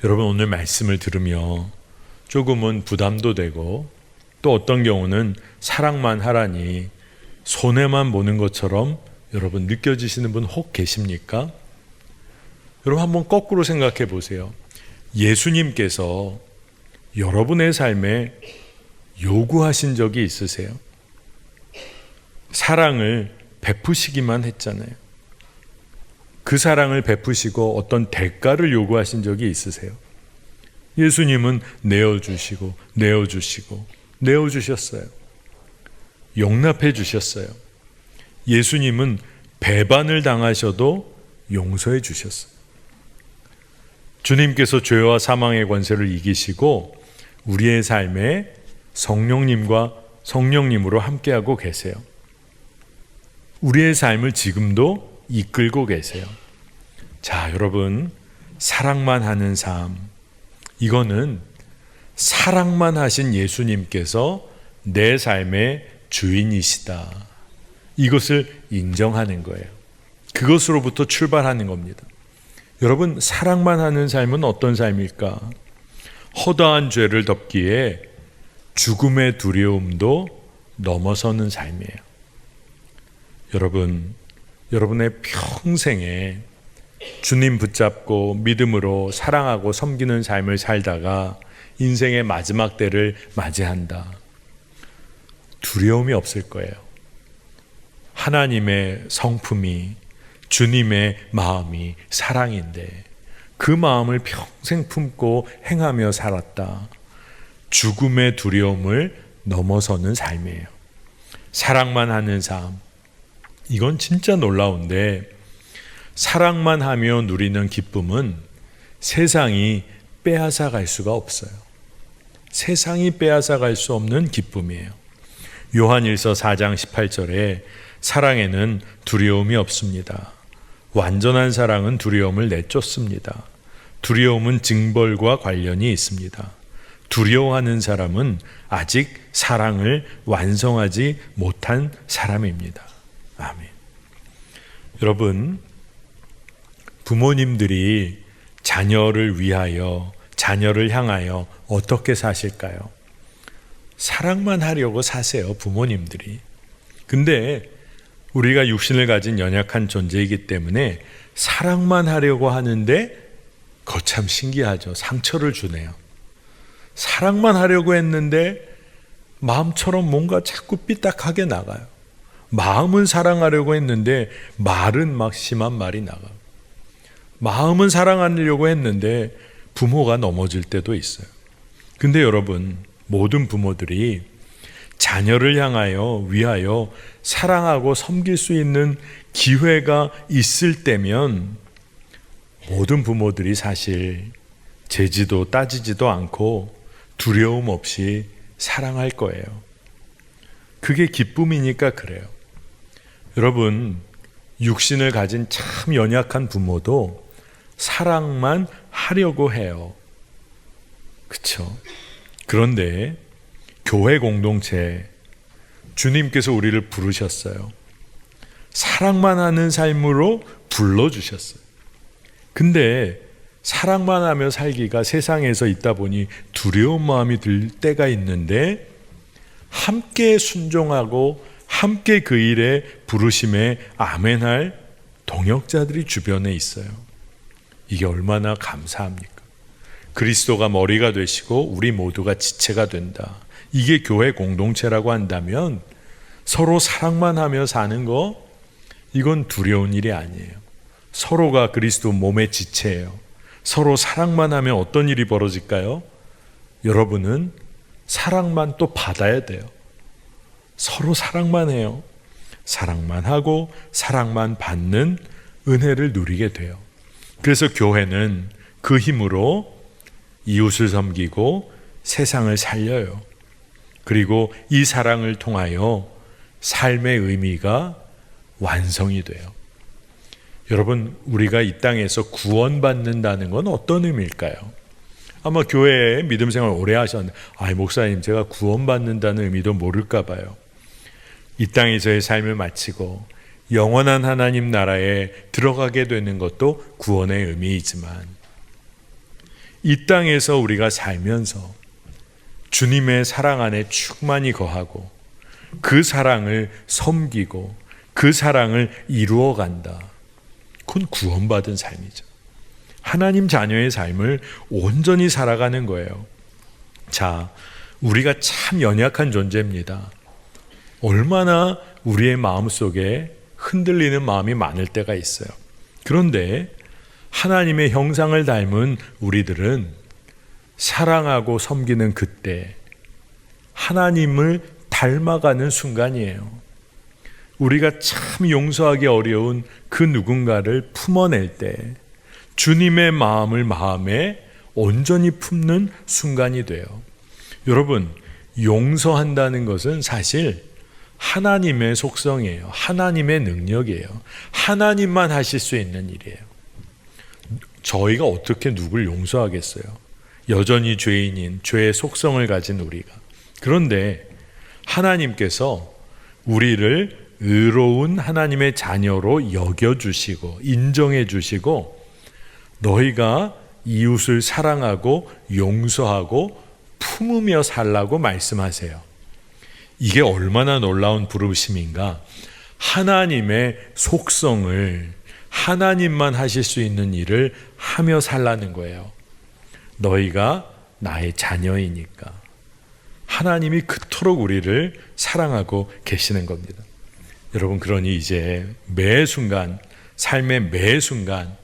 여러분, 오늘 말씀을 들으며 조금은 부담도 되고 또 어떤 경우는 사랑만 하라니 손해만 보는 것처럼 여러분 느껴지시는 분 혹 계십니까? 여러분, 한번 거꾸로 생각해 보세요. 예수님께서 여러분의 삶에 요구하신 적이 있으세요? 사랑을 베푸시기만 했잖아요. 그 사랑을 베푸시고 어떤 대가를 요구하신 적이 있으세요? 예수님은 내어주시고 내어주셨어요. 용납해 주셨어요. 예수님은 배반을 당하셔도 용서해 주셨어요. 주님께서 죄와 사망의 권세를 이기시고 우리의 삶에 성령님으로 함께하고 계세요. 우리의 삶을 지금도 이끌고 계세요. 자, 여러분, 사랑만 하는 삶, 이거는 사랑만 하신 예수님께서 내 삶의 주인이시다. 이것을 인정하는 거예요. 그것으로부터 출발하는 겁니다. 여러분, 사랑만 하는 삶은 어떤 삶일까? 허다한 죄를 덮기에 죽음의 두려움도 넘어서는 삶이에요. 여러분의 평생에 주님 붙잡고 믿음으로 사랑하고 섬기는 삶을 살다가 인생의 마지막 때를 맞이한다. 두려움이 없을 거예요. 하나님의 성품이, 주님의 마음이 사랑인데 그 마음을 평생 품고 행하며 살았다. 죽음의 두려움을 넘어서는 삶이에요. 사랑만 하는 삶, 이건 진짜 놀라운데, 사랑만 하며 누리는 기쁨은 세상이 빼앗아 갈 수가 없어요. 세상이 빼앗아 갈 수 없는 기쁨이에요. 요한일서 4장 18절에 사랑에는 두려움이 없습니다. 완전한 사랑은 두려움을 내쫓습니다. 두려움은 징벌과 관련이 있습니다. 두려워하는 사람은 아직 사랑을 완성하지 못한 사람입니다. 아멘. 여러분, 부모님들이 자녀를 위하여, 자녀를 향하여 어떻게 사실까요? 사랑만 하려고 사세요, 부모님들이. 근데 우리가 육신을 가진 연약한 존재이기 때문에 사랑만 하려고 하는데 거참 신기하죠. 상처를 주네요. 사랑만 하려고 했는데 마음처럼 뭔가 자꾸 삐딱하게 나가요. 마음은 사랑하려고 했는데 말은 막 심한 말이 나가요. 마음은 사랑하려고 했는데 부모가 넘어질 때도 있어요. 근데 여러분, 모든 부모들이 자녀를 향하여 위하여 사랑하고 섬길 수 있는 기회가 있을 때면 모든 부모들이 사실 재지도 따지지도 않고 두려움 없이 사랑할 거예요. 그게 기쁨이니까 그래요. 여러분, 육신을 가진 참 연약한 부모도 사랑만 하려고 해요. 그렇죠? 그런데 교회 공동체, 주님께서 우리를 부르셨어요. 사랑만 하는 삶으로 불러주셨어요. 근데 사랑만 하며 살기가 세상에서 있다 보니 두려운 마음이 들 때가 있는데 함께 순종하고 함께 그 일에 부르심에 아멘할 동역자들이 주변에 있어요. 이게 얼마나 감사합니까? 그리스도가 머리가 되시고 우리 모두가 지체가 된다. 이게 교회 공동체라고 한다면 서로 사랑만 하며 사는 거, 이건 두려운 일이 아니에요. 서로가 그리스도 몸의 지체예요. 서로 사랑만 하면 어떤 일이 벌어질까요? 여러분은 사랑만 또 받아야 돼요. 서로 사랑만 해요. 사랑만 하고 사랑만 받는 은혜를 누리게 돼요. 그래서 교회는 그 힘으로 이웃을 섬기고 세상을 살려요. 그리고 이 사랑을 통하여 삶의 의미가 완성이 돼요. 여러분, 우리가 이 땅에서 구원받는다는 건 어떤 의미일까요? 아마 교회에 믿음 생활 오래 하셨는데, 목사님, 제가 구원받는다는 의미도 모를까 봐요. 이 땅에서의 삶을 마치고 영원한 하나님 나라에 들어가게 되는 것도 구원의 의미이지만, 이 땅에서 우리가 살면서 주님의 사랑 안에 충만히 거하고 그 사랑을 섬기고 그 사랑을 이루어 간다. 그건 구원받은 삶이죠. 하나님 자녀의 삶을 온전히 살아가는 거예요. 자, 우리가 참 연약한 존재입니다. 얼마나 우리의 마음속에 흔들리는 마음이 많을 때가 있어요. 그런데 하나님의 형상을 닮은 우리들은 사랑하고 섬기는 그때 하나님을 닮아가는 순간이에요. 우리가 참 용서하기 어려운 그 누군가를 품어낼 때 주님의 마음을 마음에 온전히 품는 순간이 돼요. 여러분, 용서한다는 것은 사실 하나님의 속성이에요. 하나님의 능력이에요. 하나님만 하실 수 있는 일이에요. 저희가 어떻게 누굴 용서하겠어요? 여전히 죄인인 죄의 속성을 가진 우리가. 그런데 하나님께서 우리를 의로운 하나님의 자녀로 여겨주시고 인정해주시고 너희가 이웃을 사랑하고 용서하고 품으며 살라고 말씀하세요. 이게 얼마나 놀라운 부르심인가. 하나님의 속성을 하나님만 하실 수 있는 일을 하며 살라는 거예요. 너희가 나의 자녀이니까. 하나님이 그토록 우리를 사랑하고 계시는 겁니다. 여러분, 그러니 이제 매 순간, 삶의 매 순간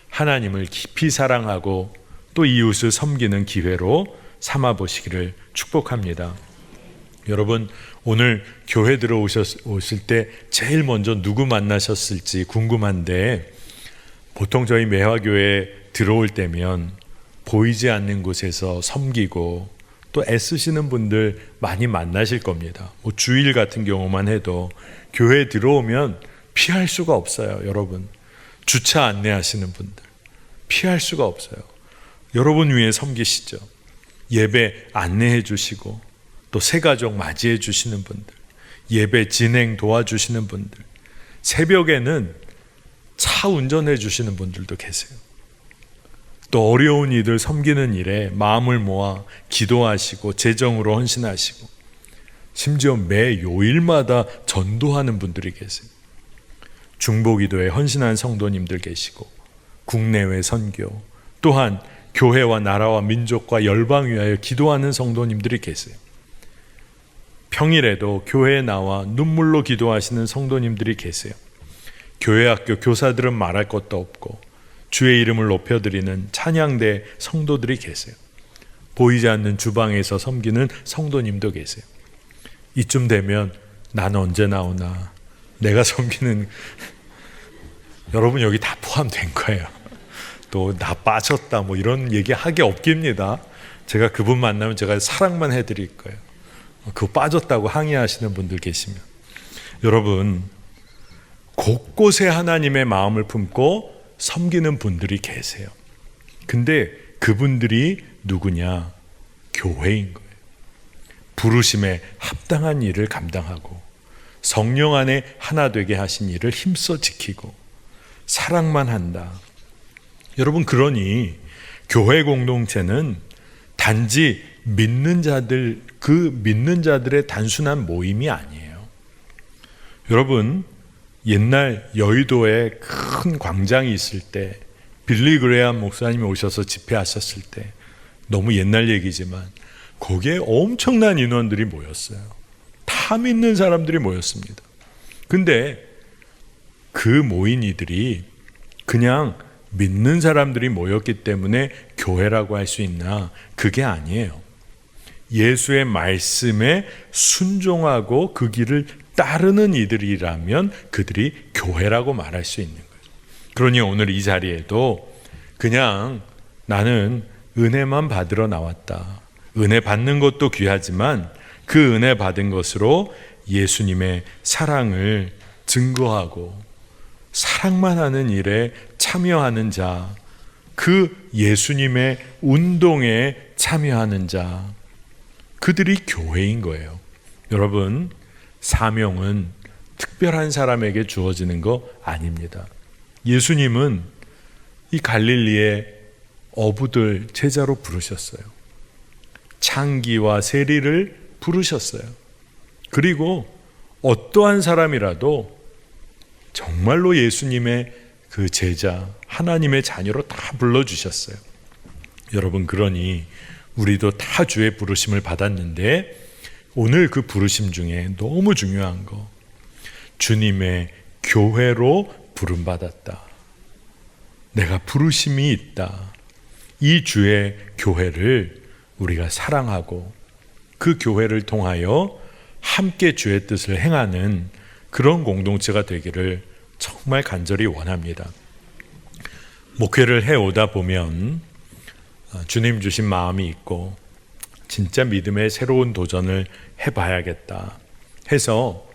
하나님을 깊이 사랑하고 또 이웃을 섬기는 기회로 삼아 보시기를 축복합니다. 여러분, 오늘 교회 들어오실 때 제일 먼저 누구 만나셨을지 궁금한데, 보통 저희 매화교회 들어올 때면 보이지 않는 곳에서 섬기고 또 애쓰시는 분들 많이 만나실 겁니다. 주일 같은 경우만 해도 교회 들어오면 피할 수가 없어요. 여러분, 주차 안내하시는 분들 피할 수가 없어요. 여러분 위해 섬기시죠. 예배 안내해 주시고 또 새가족 맞이해 주시는 분들, 예배 진행 도와주시는 분들, 새벽에는 차 운전해 주시는 분들도 계세요. 또 어려운 이들 섬기는 일에 마음을 모아 기도하시고 재정으로 헌신하시고 심지어 매 요일마다 전도하는 분들이 계세요. 중보기도에 헌신한 성도님들 계시고 국내외 선교, 또한 교회와 나라와 민족과 열방 위하여 기도하는 성도님들이 계세요. 평일에도 교회에 나와 눈물로 기도하시는 성도님들이 계세요. 교회 학교 교사들은 말할 것도 없고 주의 이름을 높여드리는 찬양대 성도들이 계세요. 보이지 않는 주방에서 섬기는 성도님도 계세요. 이쯤 되면 난 언제 나오나, 내가 섬기는 여러분 여기 다 포함된 거예요. 또 나 빠졌다 뭐 이런 얘기 하기 없깁니다. 제가 그분 만나면 제가 사랑만 해드릴 거예요. 그거 빠졌다고 항의하시는 분들 계시면, 여러분 곳곳에 하나님의 마음을 품고 섬기는 분들이 계세요. 근데 그분들이 누구냐? 교회인 거예요. 부르심에 합당한 일을 감당하고 성령 안에 하나 되게 하신 일을 힘써 지키고 사랑만 한다. 여러분, 그러니 교회 공동체는 단지 믿는 자들, 그 믿는 자들의 단순한 모임이 아니에요. 여러분, 옛날 여의도에 큰 광장이 있을 때 빌리 그레이엄 목사님이 오셔서 집회하셨을 때, 너무 옛날 얘기지만 거기에 엄청난 인원들이 모였어요. 다 믿는 사람들이 모였습니다. 근데 그 모인 이들이 그냥 믿는 사람들이 모였기 때문에 교회라고 할 수 있나? 그게 아니에요. 예수의 말씀에 순종하고 그 길을 따르는 이들이라면 그들이 교회라고 말할 수 있는 거예요. 그러니 오늘 이 자리에도 그냥 나는 은혜만 받으러 나왔다. 은혜 받는 것도 귀하지만 그 은혜 받은 것으로 예수님의 사랑을 증거하고 사랑만 하는 일에 참여하는 자, 그 예수님의 운동에 참여하는 자, 그들이 교회인 거예요. 여러분, 사명은 특별한 사람에게 주어지는 거 아닙니다. 예수님은 이 갈릴리의 어부들 제자로 부르셨어요. 창기와 세리를 부르셨어요. 그리고 어떠한 사람이라도 정말로 예수님의 그 제자, 하나님의 자녀로 다 불러주셨어요. 여러분, 그러니 우리도 다 주의 부르심을 받았는데 오늘 그 부르심 중에 너무 중요한 거, 주님의 교회로 부름받았다. 내가 부르심이 있다. 이 주의 교회를 우리가 사랑하고 그 교회를 통하여 함께 주의 뜻을 행하는 그런 공동체가 되기를 정말 간절히 원합니다. 목회를 해오다 보면 주님 주신 마음이 있고 진짜 믿음의 새로운 도전을 해봐야겠다 해서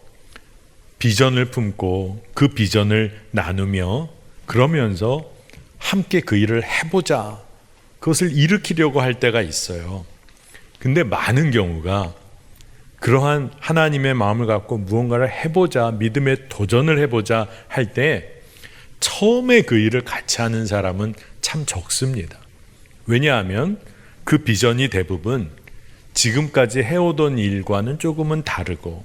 비전을 품고 그 비전을 나누며 그러면서 함께 그 일을 해보자, 그것을 일으키려고 할 때가 있어요. 근데 많은 경우가 그러한 하나님의 마음을 갖고 무언가를 해보자, 믿음의 도전을 해보자 할 때 처음에 그 일을 같이 하는 사람은 참 적습니다. 왜냐하면 그 비전이 대부분 지금까지 해오던 일과는 조금은 다르고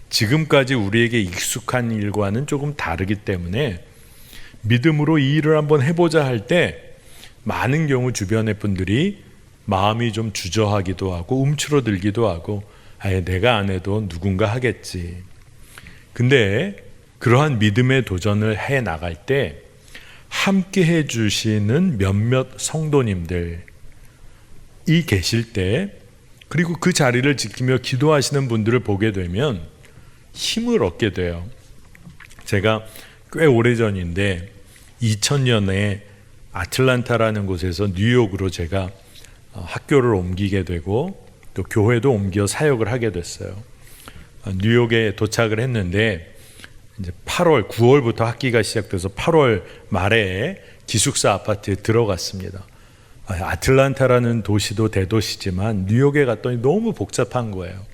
지금까지 우리에게 익숙한 일과는 조금 다르기 때문에 믿음으로 이 일을 한번 해보자 할 때 많은 경우 주변의 분들이 마음이 좀 주저하기도 하고 움츠러들기도 하고 아예 내가 안 해도 누군가 하겠지. 근데 그러한 믿음의 도전을 해 나갈 때 함께 해 주시는 몇몇 성도님들이 계실 때 그리고 그 자리를 지키며 기도하시는 분들을 보게 되면 힘을 얻게 돼요. 제가 꽤 오래전인데 2000년에 아틀란타라는 곳에서 뉴욕으로 제가 학교를 옮기게 되고 또 교회도 옮겨 사역을 하게 됐어요. 뉴욕에 도착을 했는데 이제 9월부터 학기가 시작돼서 8월 말에 기숙사 아파트에 들어갔습니다. 아틀란타라는 도시도 대도시지만 뉴욕에 갔더니 너무 복잡한 거예요.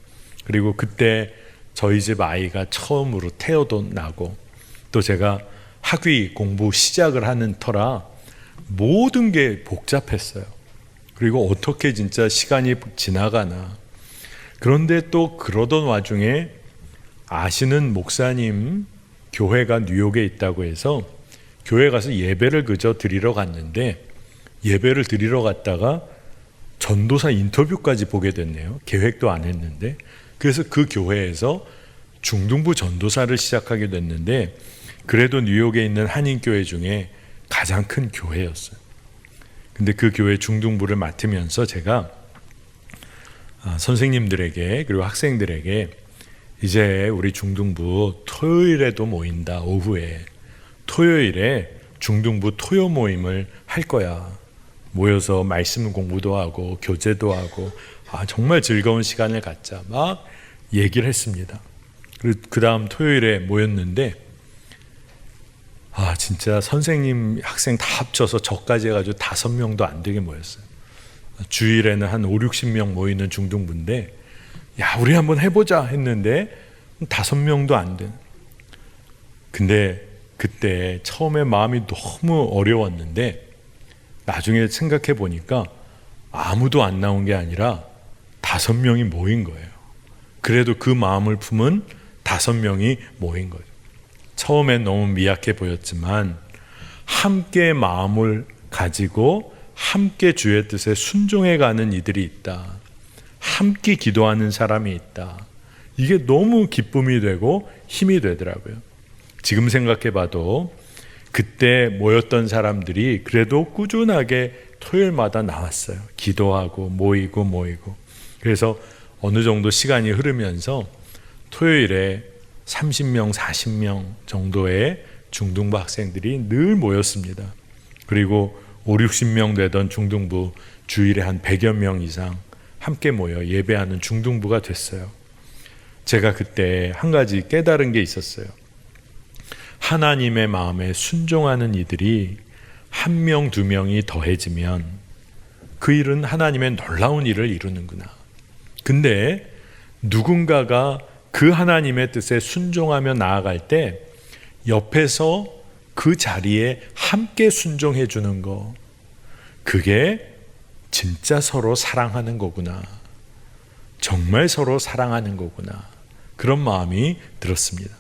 그리고 그때 저희 집 아이가 처음으로 태어도 나고 또 제가 학위 공부 시작을 하는 터라 모든 게 복잡했어요. 그리고 어떻게 진짜 시간이 지나가나. 그런데 또 그러던 와중에 아시는 목사님 교회가 뉴욕에 있다고 해서 교회 가서 예배를 그저 드리러 갔는데 예배를 드리러 갔다가 전도사 인터뷰까지 보게 됐네요. 계획도 안 했는데. 그래서 그 교회에서 중등부 전도사를 시작하게 됐는데 그래도 뉴욕에 있는 한인교회 중에 가장 큰 교회였어요. 근데 그 교회 중등부를 맡으면서 제가 선생님들에게 그리고 학생들에게 이제 우리 중등부 토요일에도 모인다. 오후에 토요일에 중등부 토요 모임을 할 거야. 모여서 말씀 공부도 하고 교제도 하고 정말 즐거운 시간을 갖자 막 얘기를 했습니다. 그리고 그 다음 토요일에 모였는데 진짜 선생님 학생 다 합쳐서 저까지 해가지고 5명도 안 되게 모였어요. 주일에는 한 5, 60명 모이는 중등부인데 야 우리 한번 해보자 했는데 5명도 안 돼. 근데 그때 처음에 마음이 너무 어려웠는데 나중에 생각해 보니까 아무도 안 나온 게 아니라 5명이 모인 거예요. 그래도 그 마음을 품은 5명이 모인 거죠. 처음엔 너무 미약해 보였지만 함께 마음을 가지고 함께 주의 뜻에 순종해 가는 이들이 있다. 함께 기도하는 사람이 있다. 이게 너무 기쁨이 되고 힘이 되더라고요. 지금 생각해 봐도 그때 모였던 사람들이 그래도 꾸준하게 토요일마다 나왔어요. 기도하고 모이고. 그래서 어느 정도 시간이 흐르면서 토요일에 30명, 40명 정도의 중등부 학생들이 늘 모였습니다. 그리고 5, 60명 되던 중등부 주일에 한 100여 명 이상 함께 모여 예배하는 중등부가 됐어요. 제가 그때 한 가지 깨달은 게 있었어요. 하나님의 마음에 순종하는 이들이 1명, 2명이 더해지면 그 일은 하나님의 놀라운 일을 이루는구나. 근데 누군가가 그 하나님의 뜻에 순종하며 나아갈 때 옆에서 그 자리에 함께 순종해 주는 거, 그게 진짜 서로 사랑하는 거구나. 정말 서로 사랑하는 거구나. 그런 마음이 들었습니다.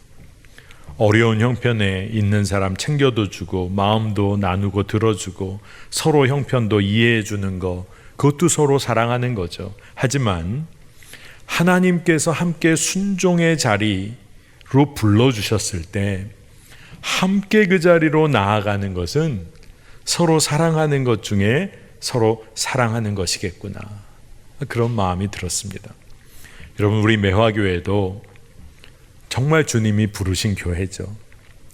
어려운 형편에 있는 사람 챙겨도 주고 마음도 나누고 들어주고 서로 형편도 이해해 주는 거, 그것도 서로 사랑하는 거죠. 하지만 하나님께서 함께 순종의 자리로 불러주셨을 때 함께 그 자리로 나아가는 것은 서로 사랑하는 것 중에 서로 사랑하는 것이겠구나. 그런 마음이 들었습니다. 여러분, 우리 매화교회도 정말 주님이 부르신 교회죠.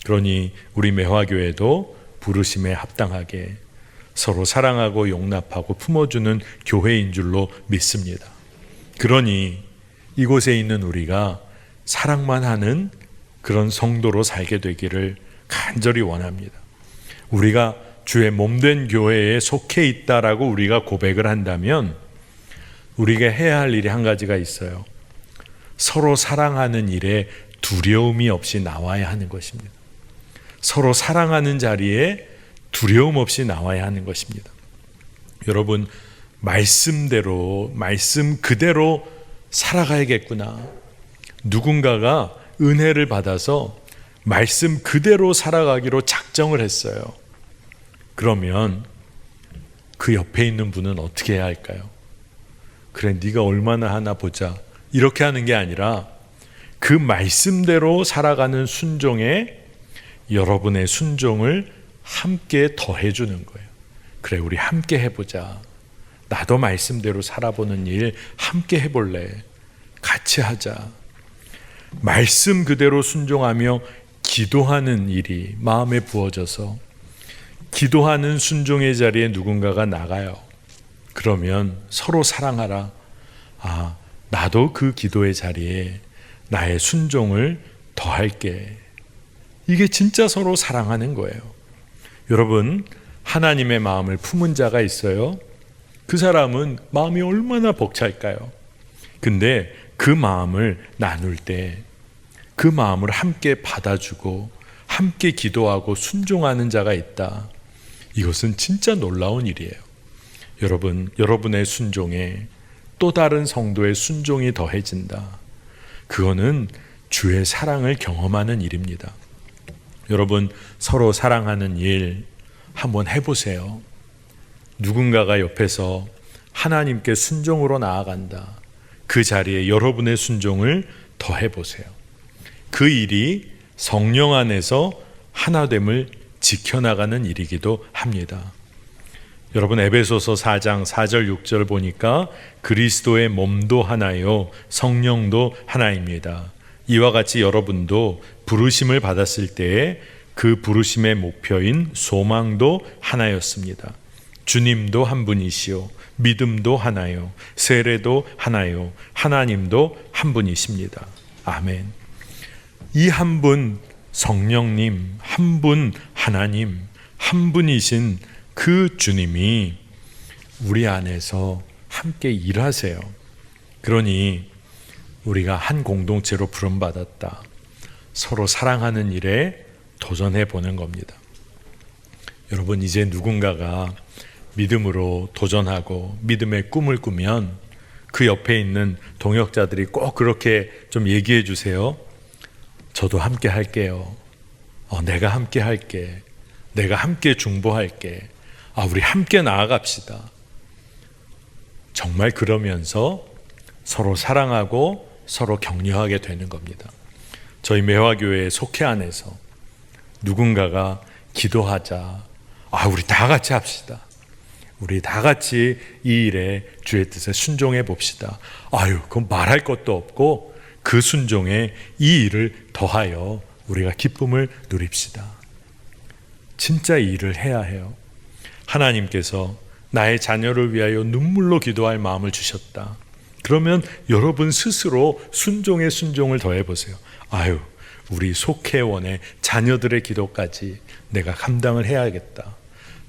그러니 우리 매화교회도 부르심에 합당하게 서로 사랑하고 용납하고 품어주는 교회인 줄로 믿습니다. 그러니 이곳에 있는 우리가 사랑만 하는 그런 성도로 살게 되기를 간절히 원합니다. 우리가 주의 몸된 교회에 속해 있다라고 우리가 고백을 한다면 우리가 해야 할 일이 한 가지가 있어요. 서로 사랑하는 일에 두려움이 없이 나와야 하는 것입니다. 서로 사랑하는 자리에 두려움 없이 나와야 하는 것입니다. 여러분, 말씀대로, 말씀 그대로 살아가야겠구나. 누군가가 은혜를 받아서 말씀 그대로 살아가기로 작정을 했어요. 그러면 그 옆에 있는 분은 어떻게 해야 할까요? 그래, 네가 얼마나 하나 보자. 이렇게 하는 게 아니라 그 말씀대로 살아가는 순종에 여러분의 순종을 함께 더해주는 거예요. 그래, 우리 함께 해보자. 나도 말씀대로 살아보는 일 함께 해볼래. 같이 하자. 말씀 그대로 순종하며 기도하는 일이 마음에 부어져서 기도하는 순종의 자리에 누군가가 나가요. 그러면 서로 사랑하라. 아, 나도 그 기도의 자리에 나의 순종을 더할게. 이게 진짜 서로 사랑하는 거예요. 여러분, 하나님의 마음을 품은 자가 있어요. 그 사람은 마음이 얼마나 벅찰까요? 근데 그 마음을 나눌 때 그 마음을 함께 받아주고 함께 기도하고 순종하는 자가 있다. 이것은 진짜 놀라운 일이에요. 여러분, 여러분의 순종에 또 다른 성도의 순종이 더해진다. 그거는 주의 사랑을 경험하는 일입니다. 여러분, 서로 사랑하는 일 한번 해보세요. 누군가가 옆에서 하나님께 순종으로 나아간다. 그 자리에 여러분의 순종을 더해보세요. 그 일이 성령 안에서 하나됨을 지켜나가는 일이기도 합니다. 여러분, 에베소서 4장 4절 6절 보니까 그리스도의 몸도 하나요 성령도 하나입니다. 이와 같이 여러분도 부르심을 받았을 때에 그 부르심의 목표인 소망도 하나였습니다. 주님도 한 분이시요 믿음도 하나요 세례도 하나요 하나님도 한 분이십니다. 아멘. 이 한 분 성령님, 한 분 하나님, 한 분이신 그 주님이 우리 안에서 함께 일하세요. 그러니 우리가 한 공동체로 부름받았다. 서로 사랑하는 일에 도전해 보는 겁니다. 여러분, 이제 누군가가 믿음으로 도전하고 믿음의 꿈을 꾸면 그 옆에 있는 동역자들이 꼭 그렇게 좀 얘기해 주세요. 저도 함께 할게요. 내가 함께 할게. 내가 함께 중보할게. 우리 함께 나아갑시다. 정말 그러면서 서로 사랑하고 서로 격려하게 되는 겁니다. 저희 매화교회의 속회 안에서 누군가가 기도하자. 우리 다 같이 합시다. 우리 다 같이 이 일에 주의 뜻에 순종해 봅시다. 그건 말할 것도 없고 그 순종에 이 일을 더하여 우리가 기쁨을 누립시다. 진짜 이 일을 해야 해요. 하나님께서 나의 자녀를 위하여 눈물로 기도할 마음을 주셨다. 그러면 여러분 스스로 순종에 순종을 더해보세요. 우리 속회원의 자녀들의 기도까지 내가 감당을 해야겠다.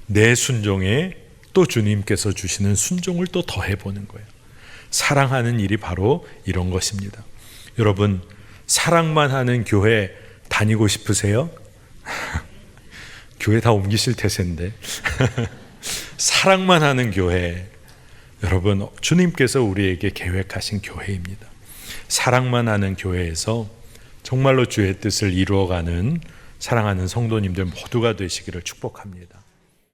내 순종에 또 주님께서 주시는 순종을 또 더해보는 거예요. 사랑하는 일이 바로 이런 것입니다. 여러분, 사랑만 하는 교회 다니고 싶으세요? 교회 다 옮기실 태세인데 사랑만 하는 교회, 여러분, 주님께서 우리에게 계획하신 교회입니다. 사랑만 하는 교회에서 정말로 주의 뜻을 이루어가는 사랑하는 성도님들 모두가 되시기를 축복합니다.